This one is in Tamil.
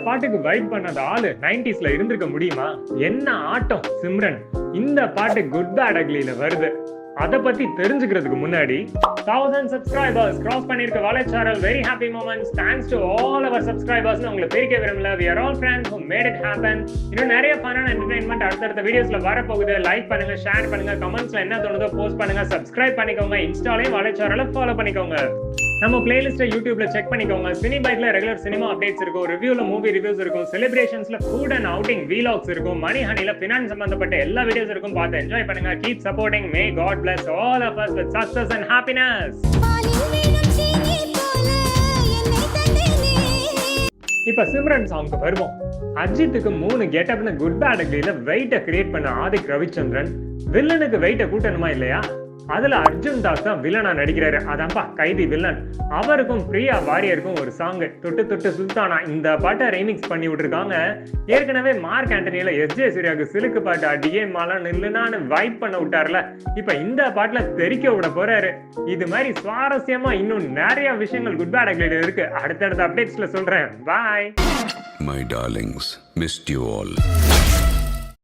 பாட்டுக்கு வைப் பண்ணாத ஆளு 90sல இருந்திருக்க முடியுமா? என்ன ஆட்டம் சிம்ரன். இந்த பாட்டு குட் பேட் அக்லில வருது. அத பத்தி தெரிஞ்சுக்கிறதுக்கு முன்னாடி 1000 subscribers cross பண்ணிருக்க வலைச்சாரல் very happy moments thanks to all our subscribers னு உங்களை பேரிக்க விரும்பல. we are all friends who made it happen. இன்னும் நிறைய ஃபன்னான என்டர்டெயின்மெண்ட் அடுத்தடுத்த வீடியோஸ்ல வர போகுது. லைக் பண்ணுங்க, ஷேர் பண்ணுங்க, கமெண்ட்ஸ்ல என்ன தோணுதோ போஸ்ட் பண்ணுங்க, சப்ஸ்கிரைப் பண்ணிக்கோங்க, இன்ஸ்டாலயும் வலைச்சாரல ஃபாலோ பண்ணிக்கோங்க. நம்ம பிளேலிஸ்ட்டை யூடியூப்ல செக் பண்ணிக்கோங்க. சினி பைட்ல ரெகுலர் சினிமா அப்டேட்ஸ் இருக்கும், ரிவ்யூல மூவி ரிவ்யூஸ் இருக்கும், செலிப்ரேஷன்ஸ்ல ஃபுட் அண்ட் அவுட்டிங் வீலாக்ஸ் இருக்கும், மணி ஹனில ஃபினான்ஸ் சம்பந்தப்பட்ட எல்லா வீடியோஸ் இருக்கும். பார்த்து என்ஜாய் பண்ணுங்க. Keep supporting. May God bless all of us with success and happiness. இப்ப சிம்ரன் சாங்க்கு வருவோம். அஜித்துக்கு 3 கெட்டப்னு குட் பேட் அக்லில வெயிட்ட கிரியேட் பண்ண ஆதிக் ரவிச்சந்திரன் வில்லனுக்கு வெயிட்ட கூட்டணுமா இல்லையா? அதுல அர்ஜுன் தாஸ் தான் வில்லனா நடிக்கிறாரு. அதான்ப்பா கைதி வில்லன். அவருக்கும் பிரியா வாரியருக்கும் ஒரு சாங் தொட்டு தொட்டு சுல்தானா, இந்த பாட்டை ரீமிக்ஸ் பண்ணி விட்டுருக்காங்க. ஏற்கனவே மார்க் ஆண்டனியில எஸ்ஜே சூர்யாவுக்கு சிலுக்கு பாட்டு அடியே மாலா நில்லுனான்னு வைப் பண்ண விட்டார்ல, இப்ப இந்த பாட்டுல தெரிக்க விட போறாரு. இது மாதிரி சுவாரஸ்யமா இன்னும் நிறைய விஷயங்கள் குட் பேட் அக்லில இருக்கு. அடுத்தடுத்த அப்டேட்ஸ்ல சொல்றேன். பாய். My darlings, missed you all.